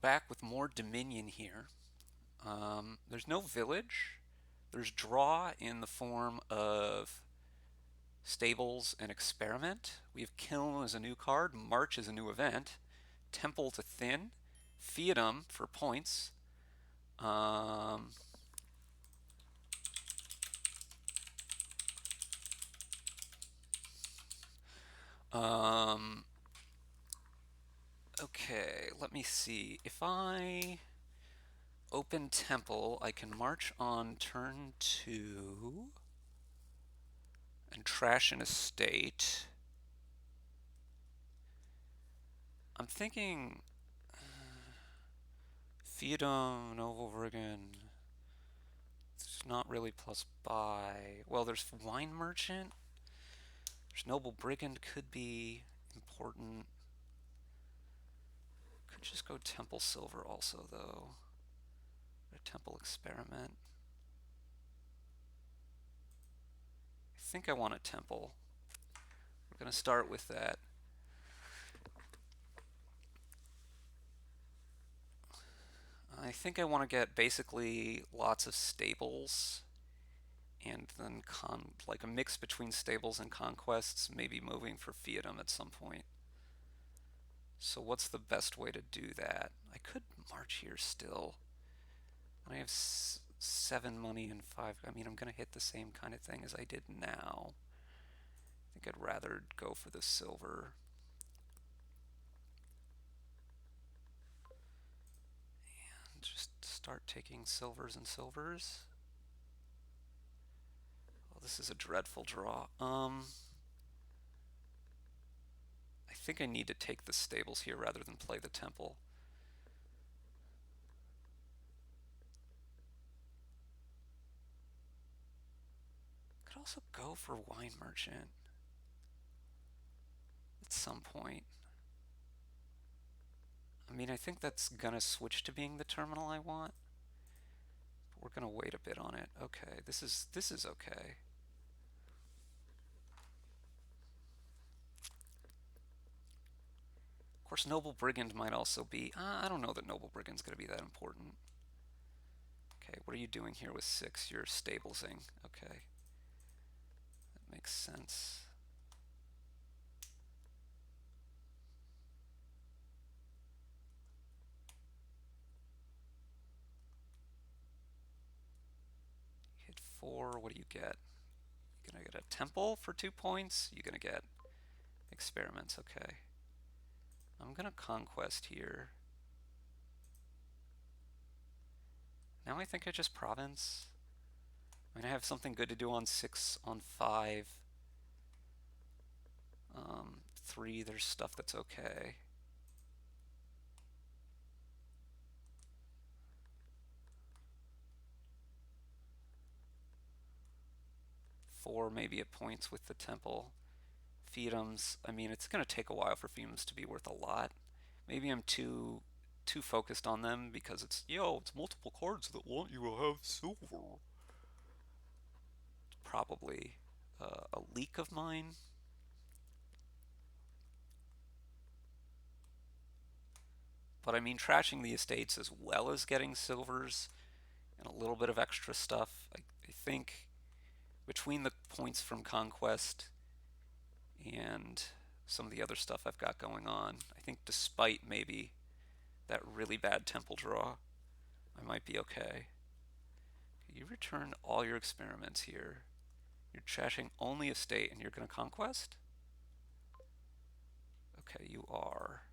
back with more Dominion here. There's no village. There's draw in the form of stables and experiment. We have kiln as a new card, march as a new event, temple to thin, fiefdom for points. Um, um, okay, let me see. If I open temple, I can march on turn 2 and trash an estate. I'm thinking fiefdom, Noble Brigand. It's not really plus buy. Well, there's wine merchant. There's noble brigand could be important. Could just go temple silver also though. Or temple experiment. I think I want a temple. We're gonna start with that. I think I want to get basically lots of stables and then like a mix between stables and conquests, maybe moving for fiefdom at some point. So what's the best way to do that? I could march here still. I have 7 money and 5. I mean, I'm going to hit the same kind of thing as I did now. I think I'd rather go for the silver. And just start taking silvers and silvers. Oh, this is a dreadful draw. I think I need to take the stables here rather than play the temple. Could also go for wine merchant at some point. I mean, I think that's gonna switch to being the terminal I want. But we're gonna wait a bit on it. Okay, this is okay. Of course, Noble Brigand might also be. I don't know that Noble Brigand's gonna be that important. Okay, what are you doing here with 6? You're stablesing. Okay, that makes sense. Hit 4. What do you get? You're gonna get a temple for 2 points. You're gonna get experiments. Okay. I'm gonna conquest here. Now I think I just province. I mean, I have something good to do on 6, on 5. 3, there's stuff that's okay. Four, maybe at points with the temple. Fiefdoms, I mean, it's going to take a while for fiefdoms to be worth a lot. Maybe I'm too focused on them because it's multiple cards that want you to have silver. It's probably a leak of mine. But I mean, trashing the estates as well as getting silvers and a little bit of extra stuff. I think between the points from Conquest and some of the other stuff I've got going on, I think despite maybe that really bad temple draw, I might be okay. You return all your experiments here. You're trashing only a state and you're going to conquest? Okay, you are.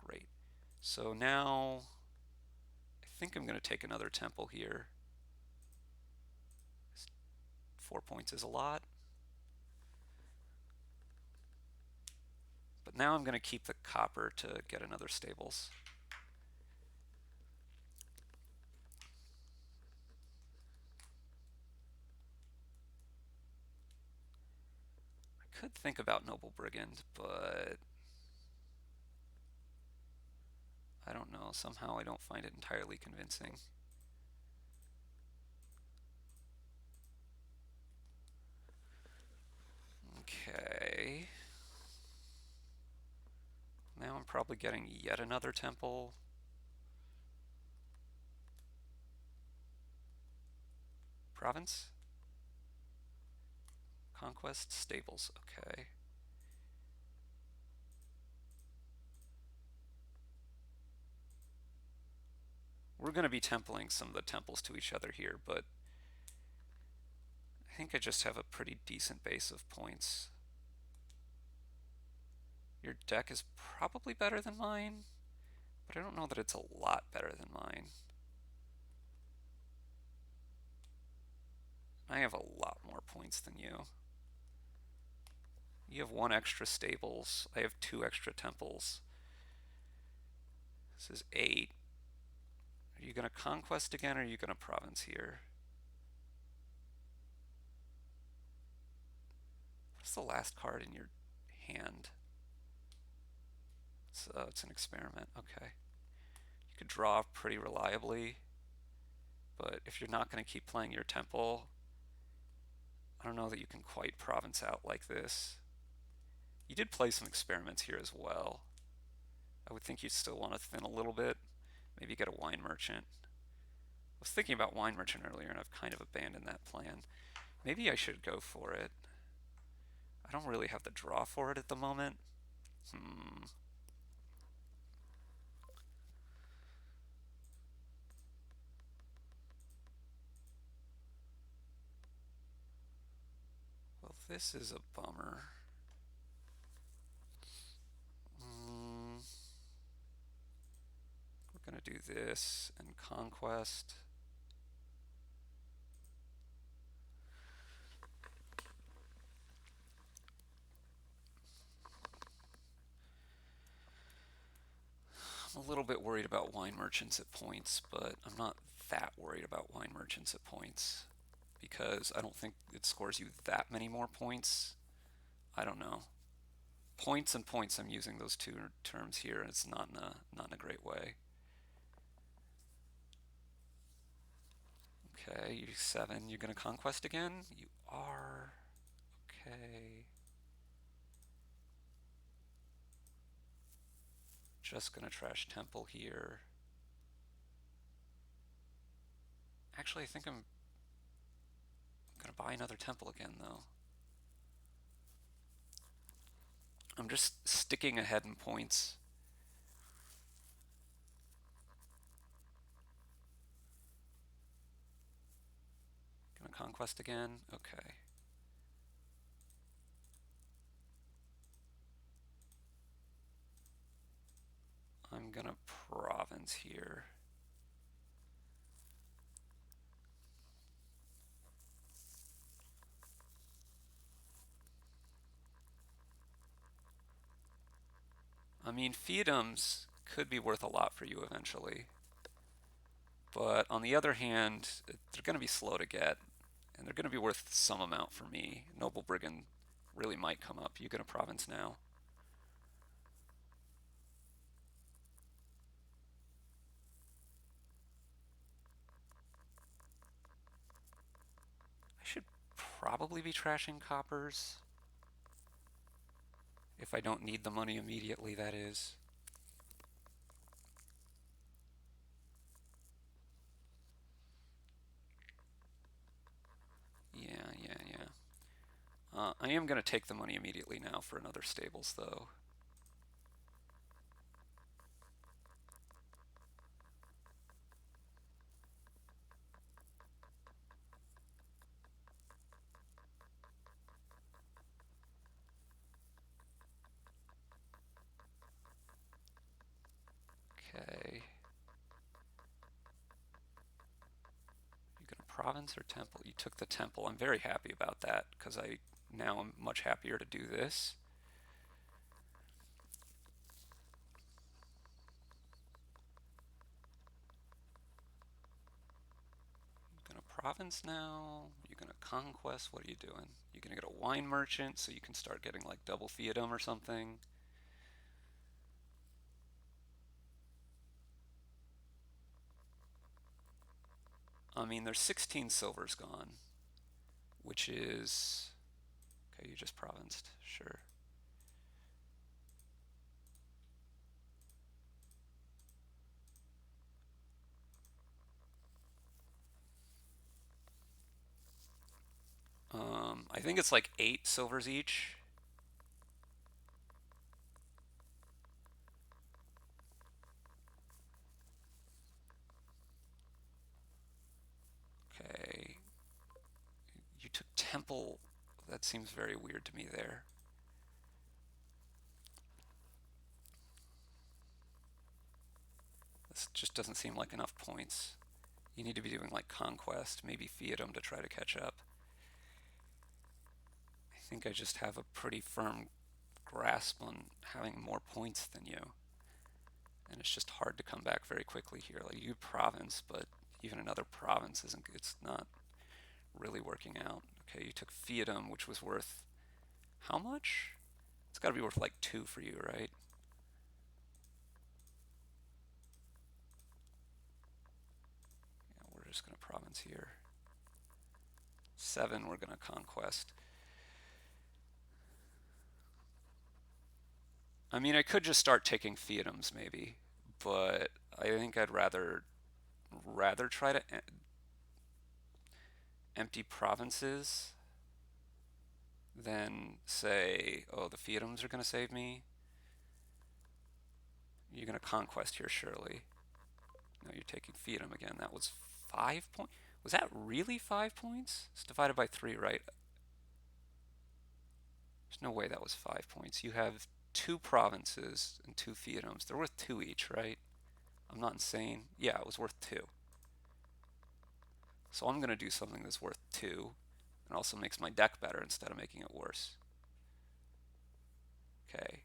Great. So now I think I'm going to take another temple here. 4 points is a lot. But now I'm going to keep the copper to get another stables. I could think about Noble Brigand, but I don't know. Somehow I don't find it entirely convincing. Okay. Now I'm probably getting yet another temple. Province? Conquest? Stables. Okay. We're going to be templing some of the temples to each other here, but I think I just have a pretty decent base of points. Your deck is probably better than mine, but I don't know that it's a lot better than mine. I have a lot more points than you. You have 1 extra stables. I have 2 extra temples. This is 8. Are you going to conquest again, or are you going to province here? What's the last card in your hand? It's an experiment. Okay. You could draw pretty reliably, but if you're not going to keep playing your temple, I don't know that you can quite province out like this. You did play some experiments here as well. I would think you'd still want to thin a little bit. Maybe get a wine merchant. I was thinking about wine merchant earlier, and I've kind of abandoned that plan. Maybe I should go for it. I don't really have the draw for it at the moment. Well, this is a bummer. We're going to do this and conquest. I'm a little bit worried about wine merchants at points, but I'm not that worried about wine merchants at points because I don't think it scores you that many more points. I don't know. Points and points, I'm using those two terms here, and it's not in a great way. Okay, you 7. You're going to conquest again? You are. Okay. Just going to trash temple here. Actually, I think I'm going to buy another temple again, though. I'm just sticking ahead in points. Gonna conquest again? Okay. I'm gonna province here. I mean, fiefdoms could be worth a lot for you eventually. But on the other hand, they're going to be slow to get, and they're going to be worth some amount for me. Noble Brigand really might come up. You get a province now. I should probably be trashing coppers. If I don't need the money immediately, that is. Yeah. I am going to take the money immediately now for another stables, though. Okay. You get a province or temple? You took the temple. I'm very happy about that because I now am much happier to do this. You're gonna province now. You're gonna conquest. What are you doing? You're gonna get a wine merchant so you can start getting like double fiefdom or something. I mean, there's 16 silvers gone, which is okay. You just provinced, sure. I think it's like 8 silvers each. Okay. You took temple. That seems very weird to me there. This just doesn't seem like enough points. You need to be doing like conquest, maybe fiefdom to try to catch up. I think I just have a pretty firm grasp on having more points than you. And it's just hard to come back very quickly here. Like you province, but even another province isn't, it's not really working out. Okay, you took fiefdom, which was worth how much? It's got to be worth like 2 for you, right? Yeah, we're just going to province here. 7, we're going to conquest. I mean, I could just start taking fiefdoms maybe, but I think I'd rather try to empty provinces than say, oh, the fiefdoms are going to save me. You're going to conquest here, surely. No, you're taking fiefdom again. That was 5 points. Was that really 5 points? It's divided by 3, right? There's no way that was 5 points. You have 2 provinces and 2 fiefdoms. They're worth 2 each, right? I'm not insane. Yeah, it was worth 2. So I'm going to do something that's worth 2 and also makes my deck better instead of making it worse. Okay.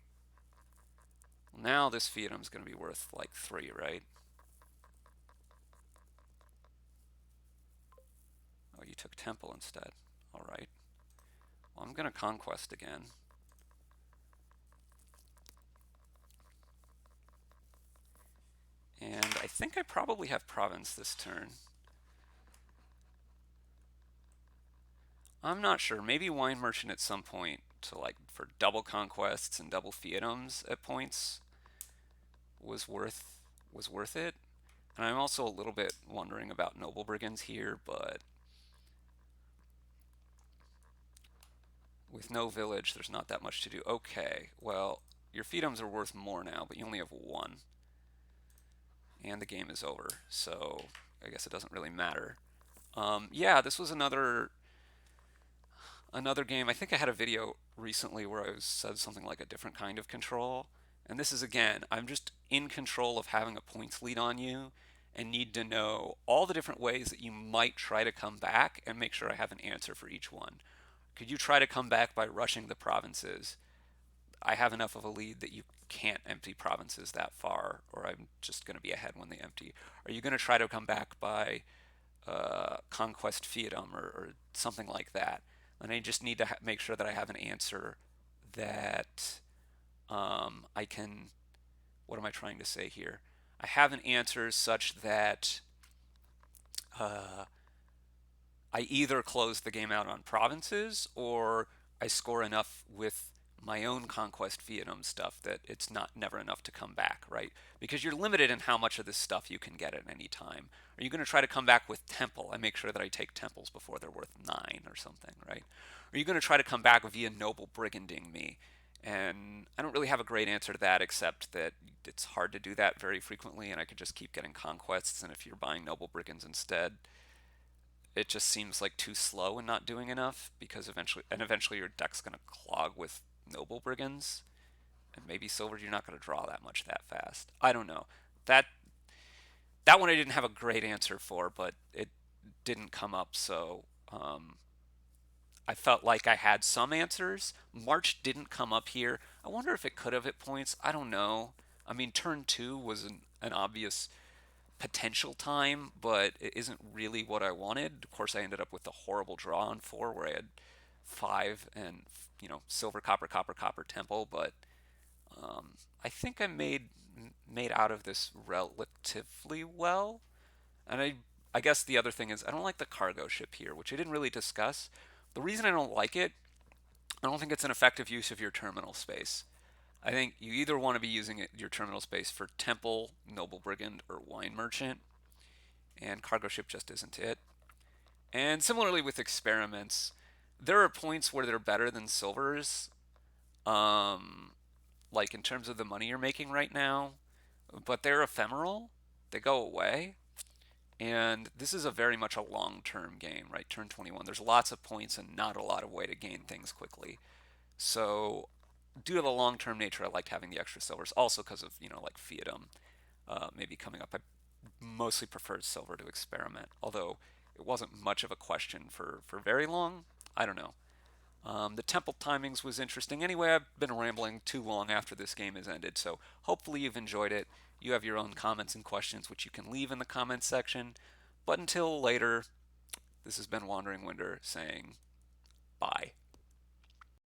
Well, now this fiefdom is going to be worth like 3, right? Oh, you took temple instead. All right. Well, I'm going to conquest again. And I think I probably have province this turn. I'm not sure. Maybe wine merchant at some point to like for double conquests and double fiefdoms at points was worth it. And I'm also a little bit wondering about noble brigands here, but with no village, there's not that much to do. Okay, well, your fiefdoms are worth more now, but you only have 1. And the game is over, so I guess it doesn't really matter. Yeah, this was another game. I think I had a video recently where I said something like a different kind of control. And this is again, I'm just in control of having a points lead on you and need to know all the different ways that you might try to come back and make sure I have an answer for each one. Could you try to come back by rushing the provinces? I have enough of a lead that you can't empty provinces that far, or I'm just going to be ahead when they empty. Are you going to try to come back by conquest fiefdom or something like that? And I just need to make sure that I have an answer that I can. What am I trying to say here? I have an answer such that uh, I either close the game out on provinces or I score enough with my own conquest fiefdom stuff that it's not never enough to come back, right? Because you're limited in how much of this stuff you can get at any time. Are you going to try to come back with temple? I make sure that I take temples before they're worth 9 or something, right? Are you going to try to come back via noble briganding me? And I don't really have a great answer to that, except that it's hard to do that very frequently, and I could just keep getting conquests. And if you're buying noble brigands instead, it just seems like too slow and not doing enough because eventually your deck's going to clog with noble brigands, and maybe silver you're not going to draw that much that fast. I don't know. That that one I didn't have a great answer for, but it didn't come up, so I felt like I had some answers. March didn't come up here. I wonder if it could have at points. I don't know. I mean, turn 2 was an obvious potential time, but it isn't really what I wanted. Of course, I ended up with the horrible draw on 4 where I had 5 and silver, copper, copper, copper, temple. But I think I made out of this relatively well. And I guess the other thing is I don't like the cargo ship here, which I didn't really discuss. The reason I don't like it, I don't think it's an effective use of your terminal space. I think you either want to be using your terminal space for temple, noble brigand, or wine merchant, and cargo ship just isn't it. And similarly with experiments, there are points where they're better than silvers, um, like in terms of the money you're making right now, but they're ephemeral. They go away. And this is a very much a long-term game, right? Turn 21. There's lots of points and not a lot of way to gain things quickly. So due to the long-term nature, I liked having the extra silvers. Also because of, like fiatdom maybe coming up. I mostly preferred silver to experiment, although it wasn't much of a question for very long. I don't know. The temple timings was interesting. Anyway, I've been rambling too long after this game has ended, so hopefully you've enjoyed it. You have your own comments and questions, which you can leave in the comments section. But until later, this has been Wandering Winder saying bye.